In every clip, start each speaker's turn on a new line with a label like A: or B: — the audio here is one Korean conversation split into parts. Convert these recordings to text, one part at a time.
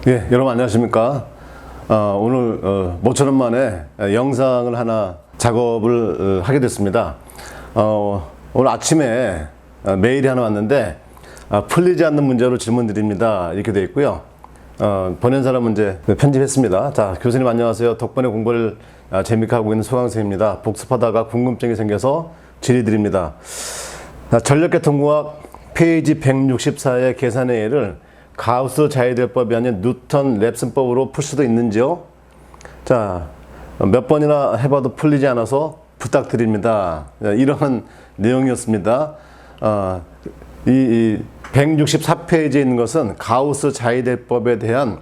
A: 예, 여러분 안녕하십니까? 오늘 모처럼 만에 영상을 하나 작업을 하게 됐습니다. 오늘 아침에 메일이 하나 왔는데 풀리지 않는 문제로 질문 드립니다. 이렇게 되어 있고요. 보낸 사람 문제 편집했습니다. 자, 교수님 안녕하세요. 덕분에 공부를 재밌게 하고 있는 소강생입니다. 복습하다가 궁금증이 생겨서 질의드립니다. 전력계통공학 페이지 164의 계산의 예를 가우스 자위대법이 아닌 뉴턴 랩슨법으로 풀 수도 있는지요? 자, 몇 번이나 해봐도 풀리지 않아서 부탁드립니다. 이런 내용이었습니다. 이 164페이지에 있는 것은 가우스 자위대법에 대한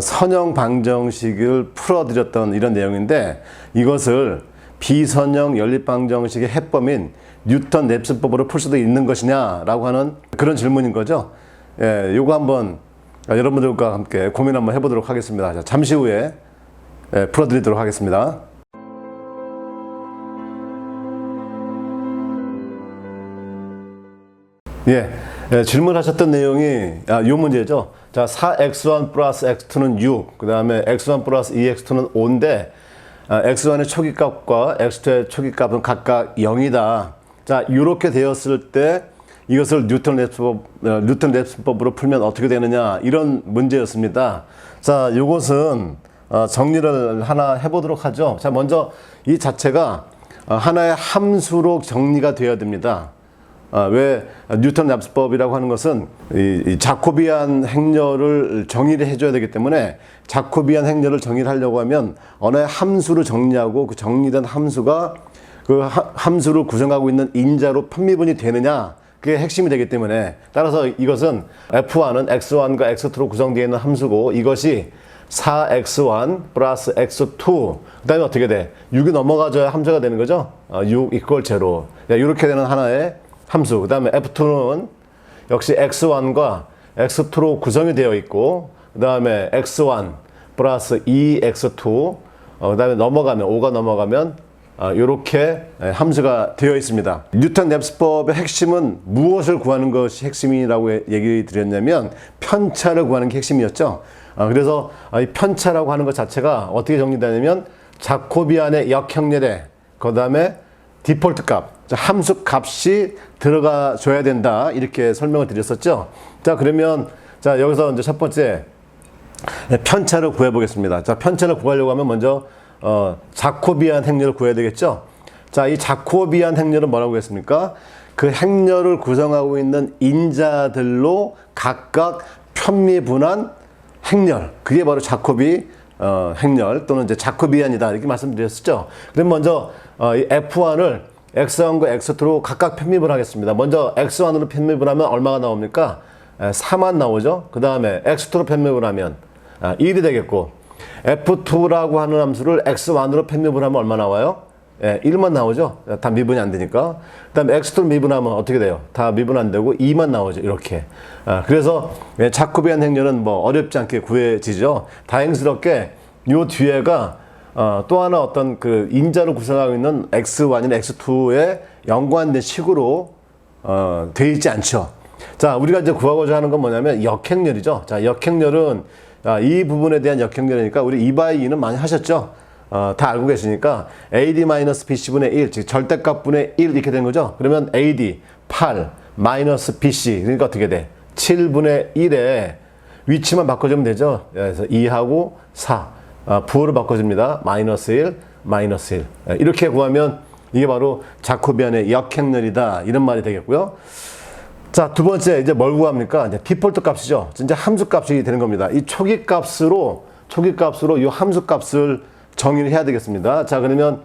A: 선형 방정식을 풀어드렸던 이런 내용인데, 이것을 비선형 연립방정식의 해법인 뉴턴 랩슨법으로 풀 수도 있는 것이냐라고 하는 그런 질문인 거죠. 예, 요거 한번 여러분들과 함께 고민 한번 해보도록 하겠습니다. 자, 잠시 후에 풀어드리도록 하겠습니다. 질문하셨던 내용이 요 문제죠. 자, 4x1 플러스 x2는 6, 그 다음에 x1 플러스 2x2는 5인데 x1의 초기값과 x2의 초기값은 각각 0이다. 자, 이렇게 되었을 때 이것을 뉴턴 랩슨법으로 풀면 어떻게 되느냐, 이런 문제였습니다. 자, 이것은 정리를 하나 해보도록 하죠. 자, 먼저 이 자체가 하나의 함수로 정리가 되어야 됩니다. 왜 뉴턴 랩슨법이라고 하는 것은 이 자코비안 행렬을 정의를 해줘야 되기 때문에, 자코비안 행렬을 정의를 하려고 하면 어느 함수로 정리하고 그 정리된 함수가 그 함수를 구성하고 있는 인자로 편미분이 되느냐, 그게 핵심이 되기 때문에, 따라서 이것은 F1은 X1과 X2로 구성되어 있는 함수고, 이것이 4X1 플러스 X2, 그 다음에 어떻게 돼? 6이 넘어가줘야 함수가 되는 거죠. 6 이퀄 제로. 이렇게 되는 하나의 함수. 그 다음에 F2는 역시 X1과 X2로 구성이 되어 있고, 그 다음에 X1 플러스 2X2, 그 다음에 넘어가면 5가 넘어가면 이렇게 함수가 되어 있습니다. 뉴턴 랩슨법의 핵심은 무엇을 구하는 것이 핵심이라고 얘기 드렸냐면 편차를 구하는 게 핵심이었죠. 그래서 이 편차라고 하는 것 자체가 어떻게 정리되냐면 자코비안의 역행렬에 그 다음에 디폴트 값, 함수 값이 들어가 줘야 된다, 이렇게 설명을 드렸었죠. 자, 그러면 자, 여기서 이제 첫 번째 편차를 구해 보겠습니다. 자, 편차를 구하려고 하면 먼저 자코비안 행렬을 구해야 되겠죠. 자, 이 자코비안 행렬은 뭐라고 했습니까? 그 행렬을 구성하고 있는 인자들로 각각 편미분한 행렬, 그게 바로 자코비 행렬 또는 이제 자코비안이다, 이렇게 말씀드렸었죠. 그럼 먼저 이 F1을 X1과 X2로 각각 편미분하겠습니다. 먼저 X1으로 편미분하면 얼마가 나옵니까? 4만 나오죠. 그 다음에 X2로 편미분하면 1이 되겠고, F2라고 하는 함수를 X1으로 편미분하면 얼마 나와요? 1만 나오죠. 다 미분이 안 되니까. 그 다음에 X2로 미분하면 어떻게 돼요? 다 미분 안 되고 2만 나오죠. 이렇게. 그래서 자코비안 행렬은 뭐 어렵지 않게 구해지죠. 다행스럽게 요 뒤에가 또 하나 어떤 그 인자를 구성하고 있는 X1이나 X2에 연관된 식으로 되어 있지 않죠. 자, 우리가 이제 구하고자 하는 건 뭐냐면 역행렬이죠. 자, 역행렬은 이 부분에 대한 역행렬이니까 우리 2/2는 많이 하셨죠? 다 알고 계시니까 AD-BC분의 1, 즉 절대값분의 1 이렇게 되는 거죠? 그러면 AD 8 마이너스 BC, 그러니까 어떻게 돼? 7분의 1에 위치만 바꿔주면 되죠? 그래서 2하고 4, 부호를 바꿔줍니다. 마이너스 1, 마이너스 1. 이렇게 구하면 이게 바로 자코비안의 역행렬이다, 이런 말이 되겠고요. 자, 두 번째, 이제 뭘 구합니까? 이제 디폴트 값이죠. 진짜 함수 값이 되는 겁니다. 이 초기 값으로 이 함수 값을 정의를 해야 되겠습니다. 자, 그러면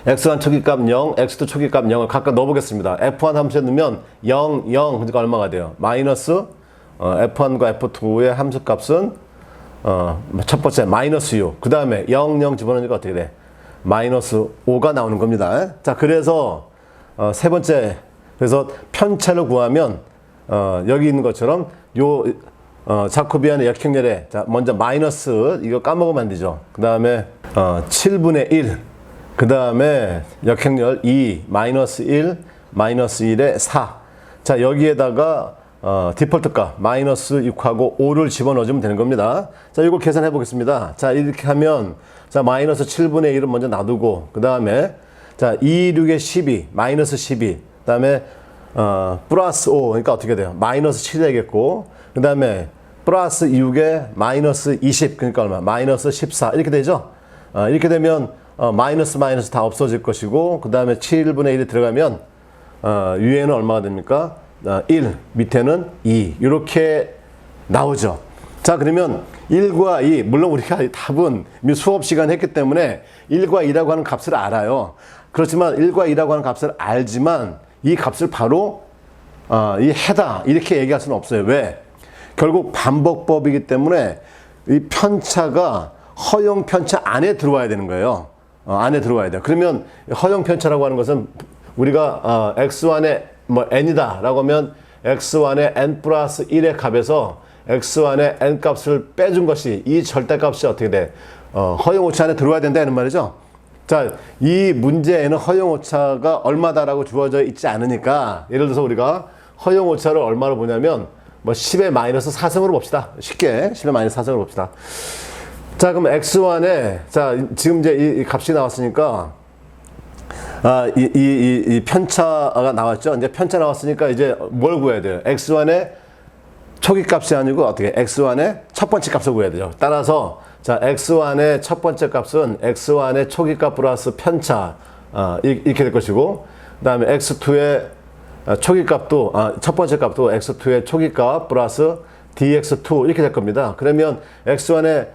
A: X1 초기값 0, X2 초기값 0을 각각 넣어보겠습니다. F1 함수에 넣으면 0, 0, 그러니까 얼마가 돼요? 마이너스 F1과 F2의 함수 값은 첫 번째 마이너스 6, 그 다음에 0, 0 집어넣으니까 어떻게 돼? 마이너스 5가 나오는 겁니다. 자, 그래서 세 번째, 그래서 편차를 구하면 여기 있는 것처럼 요 자코비안의 역행렬에, 자, 먼저 마이너스, 이거 까먹으면 안 되죠. 그 다음에 7분의 1, 그 다음에 역행렬 2, 마이너스 1, 마이너스 1에 4. 자, 여기에다가 디폴트 값 마이너스 6하고 5를 집어넣어주면 되는 겁니다. 자, 이거 계산해 보겠습니다. 자, 이렇게 하면 자, 마이너스 7분의 1을 먼저 놔두고 그 다음에 자, 2, 6에 12 마이너스 12 그 다음에 플러스 5 그러니까 어떻게 돼요? 마이너스 7이 되겠고 그 다음에 플러스 6에 마이너스 20 그러니까 얼마? 마이너스 14 이렇게 되죠? 이렇게 되면 마이너스 다 없어질 것이고 그 다음에 7분의 1이 들어가면 위에는 얼마가 됩니까? 1 밑에는 2 이렇게 나오죠. 자, 그러면 1과 2 물론 우리가 답은 수업 시간 했기 때문에 1과 2라고 하는 값을 알아요. 그렇지만 1과 2라고 하는 값을 알지만 이 값을 바로 이 해다 이렇게 얘기할 수는 없어요. 왜? 결국 반복법이기 때문에 이 편차가 허용 편차 안에 들어와야 되는 거예요. 안에 들어와야 돼요. 그러면 허용 편차라고 하는 것은 우리가 x1의 n이다 라고 하면 x1의 n 플러스 1의 값에서 x1의 n 값을 빼준 것이 이 절대값이 어떻게 돼? 허용 오차 안에 들어와야 된다는 말이죠. 자, 이 문제에는 허용 오차가 얼마다라고 주어져 있지 않으니까 예를 들어서 우리가 허용 오차를 얼마로 보냐면 10의 마이너스 4승으로 봅시다. 쉽게 10의 마이너스 4승으로 봅시다. 자, 그럼 x1에 자, 지금 이제 이 값이 나왔으니까 이 편차가 나왔죠. 이제 편차 나왔으니까 이제 뭘 구해야 돼요? x1의 초기 값이 아니고 어떻게 x1의 첫 번째 값을 구해야 되죠. 따라서 자, x1의 첫 번째 값은 x1의 초기 값 플러스 편차 이렇게 될 것이고 그 다음에 x2의 초기 값도 첫 번째 값도 x2의 초기 값 플러스 dx2 이렇게 될 겁니다. 그러면 x1의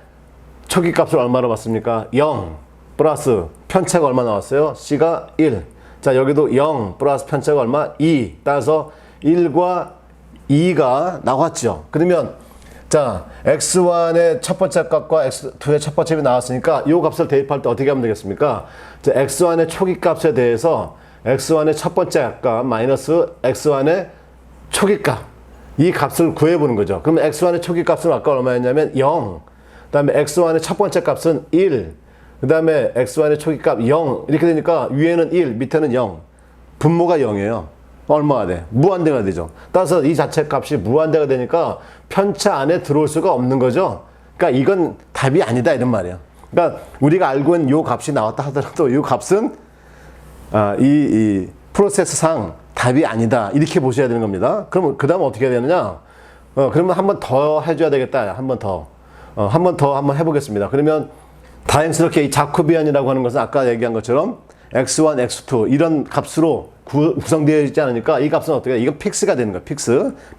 A: 초기 값을 얼마로 봤습니까? 0 플러스 편차가 얼마 나왔어요? c가 1. 자, 여기도 0 플러스 편차가 얼마? 2. 따라서 1과 2가 나왔죠. 그러면 자, x1의 첫 번째 값과 x2의 첫 번째 값이 나왔으니까 이 값을 대입할 때 어떻게 하면 되겠습니까? 자, x1의 초기 값에 대해서 x1의 첫 번째 값 마이너스 x1의 초기 값 이 값을 구해보는 거죠. 그러면 x1의 초기 값은 아까 얼마였냐면 0. 그 다음에 x1의 첫 번째 값은 1. 그 다음에 x1의 초기 값 0. 이렇게 되니까 위에는 1, 밑에는 0. 분모가 0이에요. 얼마가 돼? 무한대가 되죠. 따라서 이 자체 값이 무한대가 되니까 편차 안에 들어올 수가 없는 거죠. 그러니까 이건 답이 아니다 이런 말이에요. 그러니까 우리가 알고 있는 요 값이 나왔다 하더라도 요 값은 이 프로세스상 답이 아니다 이렇게 보셔야 되는 겁니다. 그럼 그 다음 어떻게 해야 되느냐? 그러면 한 번 더 해줘야 되겠다. 한 번 더 한번 해보겠습니다. 그러면 다행스럽게 이 자코비안이라고 하는 것은 아까 얘기한 것처럼 x1, x2 이런 값으로 구성되어 있지 않으니까 이 값은 어떻게 해요? 이건 픽스가 되는 거예요.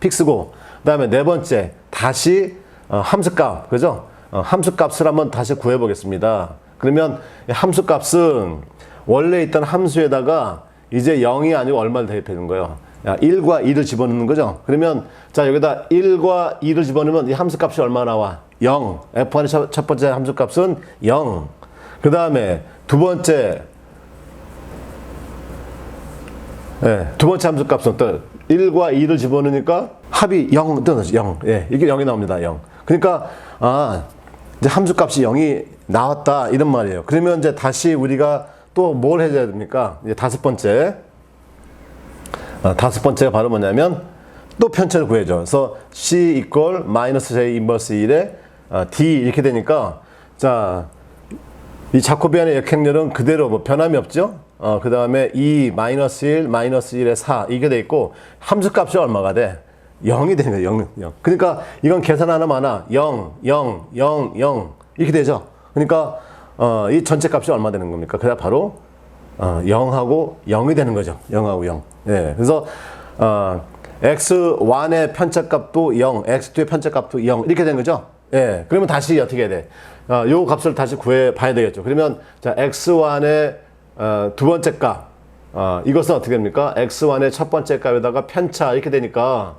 A: 픽스고 그 다음에 네 번째 다시 함수값 그죠? 함수값을 한번 다시 구해보겠습니다. 그러면 함수값은 원래 있던 함수에다가 이제 0이 아니고 얼마를 대입해 준 거예요? 1과 2를 집어넣는 거죠. 그러면 자, 여기다 1과 2를 집어넣으면 이 함수값이 얼마 나와? 0. F1의 첫 번째 함수값은 0. 그 다음에 두 번째 함수값은 또 1과 2를 집어넣으니까 합이 0 뜨는 0. 예, 이게 0이 나옵니다. 0. 그러니까 이제 함수값이 0이 나왔다 이런 말이에요. 그러면 이제 다시 우리가 또 뭘 해줘야 됩니까? 이제 다섯 번째가 바로 뭐냐면 또 편차를 구해줘. 그래서 c equal 마이너스 j 인버스 1에 d 이렇게 되니까 자, 이 자코비안의 역행렬은 그대로 뭐 변함이 없죠. 그 다음에 2 마이너스 1 마이너스 1에 4 이게 돼 있고 함수값이 얼마가 돼? 0이 되는 거예요. 0. 그러니까 이건 계산 하나만 하나 0 0 0 0 이렇게 되죠. 그러니까 이 전체 값이 얼마 되는 겁니까? 그냥 바로 0하고 0이 되는 거죠. 0하고 0. 예. 그래서 x1의 편차값도 0, x2의 편차값도 0 이렇게 되는 거죠. 예. 그러면 다시 어떻게 해야 돼? 요 값을 다시 구해 봐야 되겠죠. 그러면 자, x1의 두 번째 값 이것은 어떻게 됩니까? x1의 첫 번째 값에다가 편차 이렇게 되니까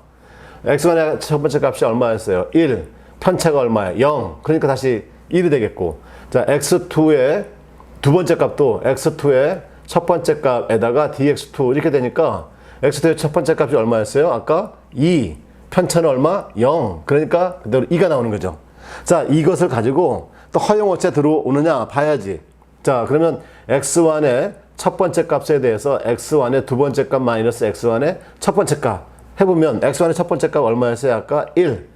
A: x1의 첫 번째 값이 얼마였어요? 1. 편차가 얼마예요? 0. 그러니까 다시 1이 되겠고 자, x2의 두 번째 값도 x2의 첫 번째 값에다가 dx2 이렇게 되니까 x2의 첫 번째 값이 얼마였어요? 아까 2. 편차는 얼마? 0. 그러니까 그대로 2가 나오는 거죠. 자, 이것을 가지고 또 허용어체 들어오느냐 봐야지. 자, 그러면 x1의 첫 번째 값에 대해서 x1의 두 번째 값 마이너스 x1의 첫 번째 값 해보면 x1의 첫 번째 값 얼마였어요? 아까 1.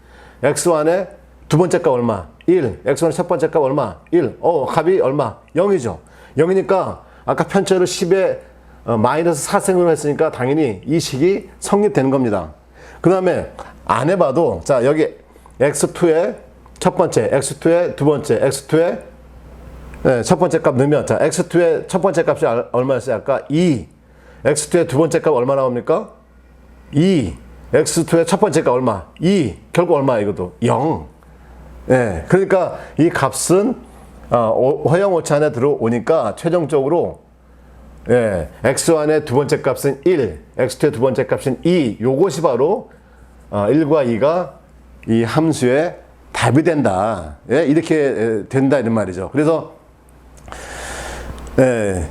A: x1의 두 번째 값 얼마? 1. x1의 첫 번째 값 얼마? 1. 값이 얼마? 0이죠. 0이니까 아까 편차를 10에 마이너스 4승으로 했으니까 당연히 이 식이 성립되는 겁니다. 그 다음에 안 해봐도 자 여기 x2의 첫 번째, x2의 두 번째, x2의 첫 번째 값 넣으면 자 x2의 첫 번째 값이 얼마였어요? 아까 2. x2의 두 번째 값 얼마 나옵니까? 2. x2의 첫 번째 값 얼마? 2. 결국 얼마 이것도? 0. 예, 그러니까 이 값은 허용 오차 안에 들어오니까 최종적으로 x1의 두 번째 값은 1, x2의 두 번째 값은 2. 요것이 바로 1과 2가 이 함수의 답이 된다. 이렇게 된다 이런 말이죠. 그래서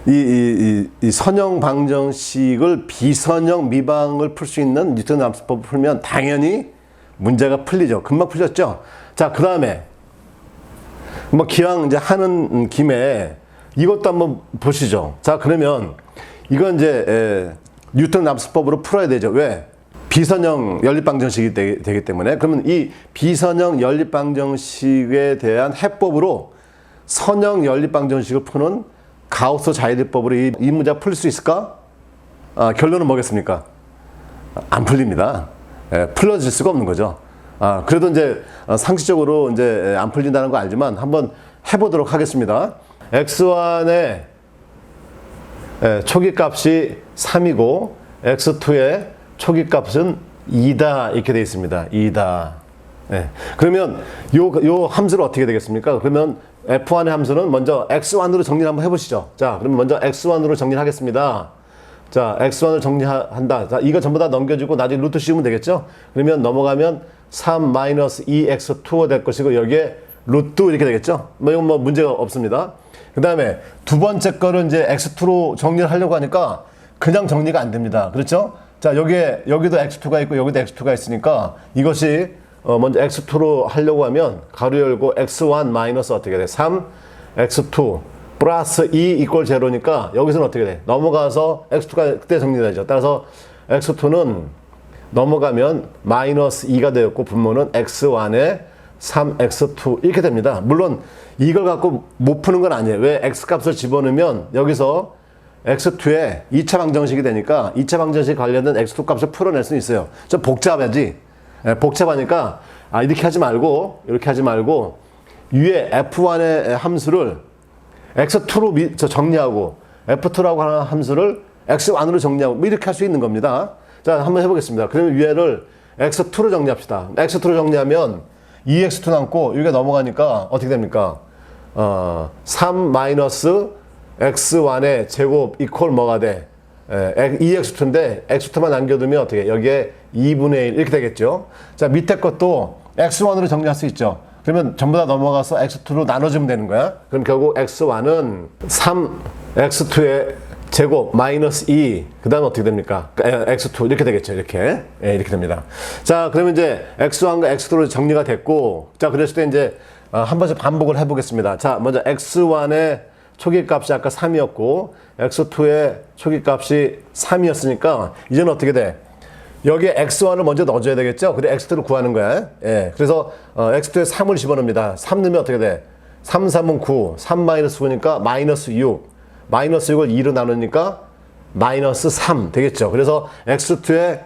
A: 이 선형 방정식을 비선형 미방을 풀 수 있는 뉴턴 함수법을 풀면 당연히 문제가 풀리죠. 금방 풀렸죠. 자, 그 다음에 뭐 기왕 이제 하는 김에 이것도 한번 보시죠. 자, 그러면 이건 이제 뉴턴 함수법으로 풀어야 되죠. 왜? 비선형 연립방정식이 되기 때문에. 그러면 이 비선형 연립방정식에 대한 해법으로 선형 연립방정식을 푸는 가우스 자이들법으로 이 문제 풀 수 있을까? 결론은 뭐겠습니까? 안 풀립니다. 풀어질 수가 없는 거죠. 그래도 이제 상식적으로 이제 안 풀린다는 거 알지만 한번 해보도록 하겠습니다. x1의 초기 값이 3이고 x2의 초기 값은 2다 이렇게 되어 있습니다. 2다. 그러면 요 함수를 어떻게 되겠습니까? 그러면 f1의 함수는 먼저 x1으로 정리를 한번 해보시죠. 자, 그럼 먼저 x1으로 정리를 하겠습니다. 자, x1을 정리한다. 자, 이거 전부 다 넘겨주고 나중에 루트 씌우면 되겠죠? 그러면 넘어가면 3-2x2가 될 것이고 여기에 루트 이렇게 되겠죠? 이건 뭐 문제가 없습니다. 그 다음에 두 번째 거를 이제 x2로 정리를 하려고 하니까 그냥 정리가 안 됩니다. 그렇죠? 자, 여기도 x2가 있고 여기도 x2가 있으니까 이것이 먼저 x2로 하려고 하면 가로 열고 x1 마이너스 어떻게 돼? 3 x2 플러스 2 이퀄 제로니까 여기서는 어떻게 돼? 넘어가서 x2가 그때 정리되죠. 따라서 x2는 넘어가면 마이너스 2가 되었고 분모는 x1에 3x2 이렇게 됩니다. 물론 이걸 갖고 못 푸는 건 아니에요. 왜? x값을 집어넣으면 여기서 x2에 2차 방정식이 되니까 2차 방정식 관련된 x2 값을 풀어낼 수 있어요. 좀 복잡하지? 복잡하니까 이렇게 하지 말고 이렇게 하지 말고 위에 f1의 함수를 x2로 정리하고 f2라고 하는 함수를 x1으로 정리하고 뭐 이렇게 할 수 있는 겁니다. 자, 한번 해보겠습니다. 그러면 위에를 x2로 정리합시다. x2로 정리하면 2x2 남고 여기가 넘어가니까 어떻게 됩니까? 3 마이너스 x1의 제곱 이퀄 뭐가 돼? 2x2인데 x2만 남겨두면 어떻게 해? 여기에 2분의 1 이렇게 되겠죠. 자, 밑에 것도 x1으로 정리할 수 있죠. 그러면 전부 다 넘어가서 x2로 나눠주면 되는 거야. 그럼 결국 x1은 3x2의 제곱 마이너스 2, 그 다음에 어떻게 됩니까? x2 이렇게 되겠죠. 이렇게 이렇게 됩니다. 자, 그러면 이제 x1과 x2로 정리가 됐고, 자, 그랬을 때 이제 한 번씩 반복을 해보겠습니다. 자, 먼저 x1의 초기 값이 아까 3이었고 x2의 초기 값이 3이었으니까 이제는 어떻게 돼? 여기에 x1을 먼저 넣어줘야 되겠죠? 그래 x2를 구하는 거야. 그래서 x2에 3을 집어넣습니다. 3 넣으면 어떻게 돼? 3, 3은 9, 3 마이너스 9니까 마이너스 6, 마이너스 6을 2로 나누니까 마이너스 3 되겠죠? 그래서 x2의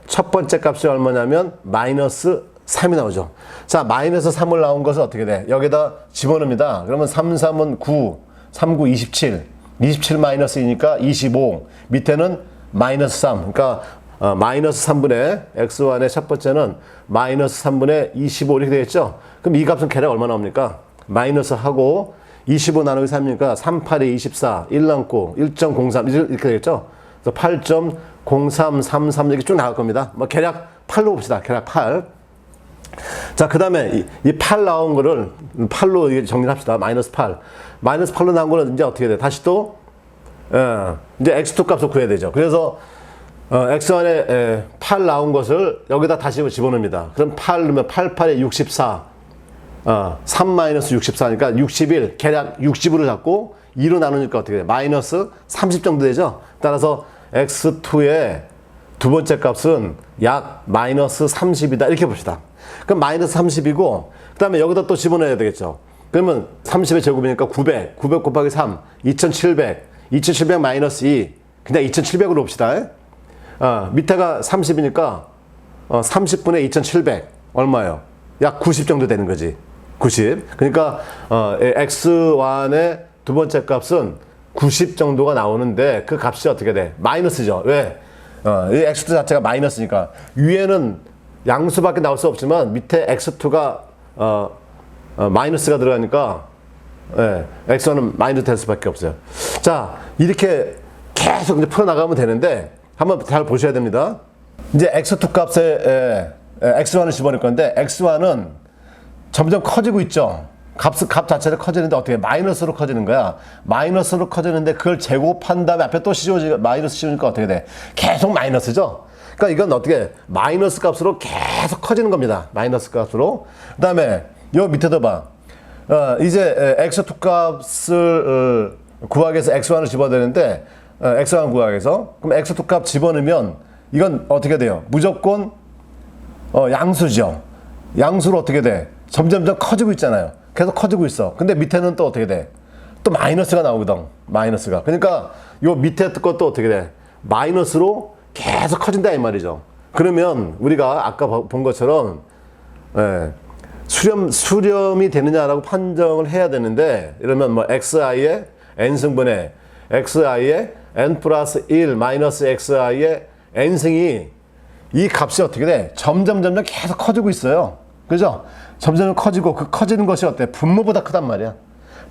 A: 첫 번째 값이 얼마냐면 마이너스 3이 나오죠. 자, 마이너스 3을 나온 것은 어떻게 돼? 여기다 집어넣습니다. 그러면 3, 3은 9, 3, 9, 27. 27 마이너스 2니까 25. 밑에는 마이너스 3. 그러니까 마이너스 3분의 x1의 첫 번째는 마이너스 3분의 25 이렇게 되겠죠? 그럼 이 값은 계략 얼마 나옵니까? 마이너스 하고 25 나누기 3이니까 3, 8에 24. 1 남고 1.03 이렇게 되겠죠? 그래서 8.0333 이렇게 쭉 나갈 겁니다. 뭐 계략 8로 봅시다. 계략 8. 자, 그 다음에 이 8 나온 거를 8로 정리를 합시다. 마이너스 8. 마이너스 8로 나온 거는 이제 어떻게 돼? 다시 또, 이제 x2 값을 구해야 되죠. 그래서, x1에 8 나온 것을 여기다 다시 집어넣습니다. 그럼 8 넣으면 8, 8에 64. 3 마이너스 64니까 61. 계략 60으로 잡고 2로 나누니까 어떻게 돼? 마이너스 30 정도 되죠? 따라서 x2의 두 번째 값은 약 마이너스 30이다. 이렇게 봅시다. 그럼 마이너스 30이고, 그 다음에 여기다 또 집어넣어야 되겠죠. 그러면 30의 제곱이니까 900, 900 곱하기 3, 2700, 2700 마이너스 2, 그냥 2700으로 봅시다. 밑에가 30이니까 30분의 2700 얼마예요? 약 90 정도 되는 거지. 90. 그러니까 x1의 두 번째 값은 90 정도가 나오는데 그 값이 어떻게 돼? 마이너스죠. 왜? 이 x2 자체가 마이너스니까 위에는 양수밖에 나올 수 없지만 밑에 x2가 마이너스가 들어가니까 x1은 마이너스 될 수밖에 없어요. 자, 이렇게 계속 이제 풀어나가면 되는데 한번 잘 보셔야 됩니다. 이제 x2 값에 x1을 집어넣을 건데 x1은 점점 커지고 있죠. 값 자체가 커지는데 어떻게 마이너스로 커지는 거야. 마이너스로 커지는데 그걸 제곱한 다음에 앞에 또 마이너스 씌우니까 어떻게 돼? 계속 마이너스죠. 그러니까 이건 어떻게 마이너스 값으로 계속 커지는 겁니다. 마이너스 값으로. 그 다음에 요 밑에도 봐. 이제 x2 값을 구하기 위해서 x1을 집어야 되는데 x1 구하기 위해서 그럼 x2 값 집어넣으면 이건 어떻게 돼요? 무조건 양수죠. 양수로 어떻게 돼? 점점점 커지고 있잖아요. 계속 커지고 있어. 근데 밑에는 또 어떻게 돼? 또 마이너스가 나오거든. 마이너스가. 그러니까 요 밑에 것도 어떻게 돼? 마이너스로 계속 커진다 이 말이죠. 그러면 우리가 아까 본 것처럼 수렴이 되느냐라고 판정을 해야 되는데 이러면 뭐 xi의 n승분의 xi의 n 플러스 1 마이너스 xi의 n승이 이 값이 어떻게 돼? 점점 계속 커지고 있어요. 그죠? 점점 커지고 그 커지는 것이 어때? 분모보다 크단 말이야.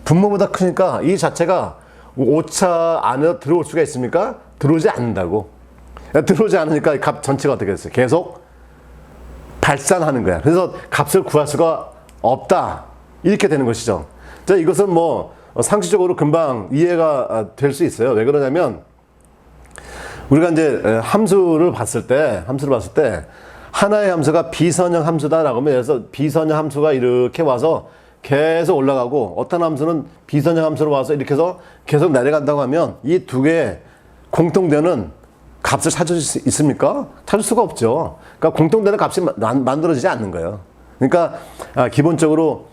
A: 분모보다 크니까 이 자체가 오차 안에 들어올 수가 있습니까? 들어오지 않는다고. 들어오지 않으니까 값 전체가 어떻게 됐어요? 계속 발산하는 거야. 그래서 값을 구할 수가 없다. 이렇게 되는 것이죠. 자, 이것은 뭐 상식적으로 금방 이해가 될 수 있어요. 왜 그러냐면 우리가 이제 함수를 봤을 때 하나의 함수가 비선형 함수다라고 하면 그래서 비선형 함수가 이렇게 와서 계속 올라가고 어떤 함수는 비선형 함수로 와서 이렇게 해서 계속 내려간다고 하면 이 두 개의 공통되는 값을 찾을 수 있습니까? 찾을 수가 없죠. 그러니까 공통되는 값이 만들어지지 않는 거예요. 그러니까 기본적으로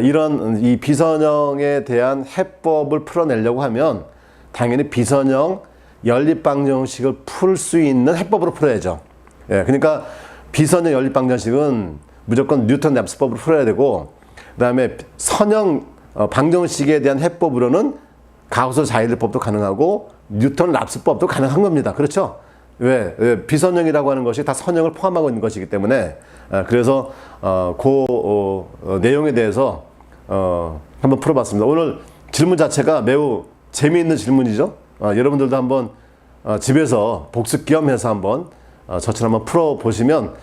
A: 이런 이 비선형에 대한 해법을 풀어내려고 하면 당연히 비선형 연립방정식을 풀 수 있는 해법으로 풀어야죠. 그러니까 비선형 연립방정식은 무조건 뉴턴 랩스법으로 풀어야 되고 그 다음에 선형 방정식에 대한 해법으로는 가우스 자연법도 가능하고 뉴턴 랍스법도 가능한 겁니다. 그렇죠? 왜? 비선형이라고 하는 것이 다 선형을 포함하고 있는 것이기 때문에 그래서 그 내용에 대해서 한번 풀어봤습니다. 오늘 질문 자체가 매우 재미있는 질문이죠. 여러분들도 한번 집에서 복습 겸해서 한번 저처럼 한번 풀어보시면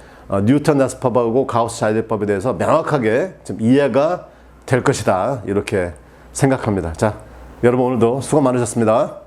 A: 뉴턴 랍스법하고 가우스 자연법에 대해서 명확하게 좀 이해가 될 것이다. 이렇게 생각합니다. 자, 여러분 오늘도 수고 많으셨습니다.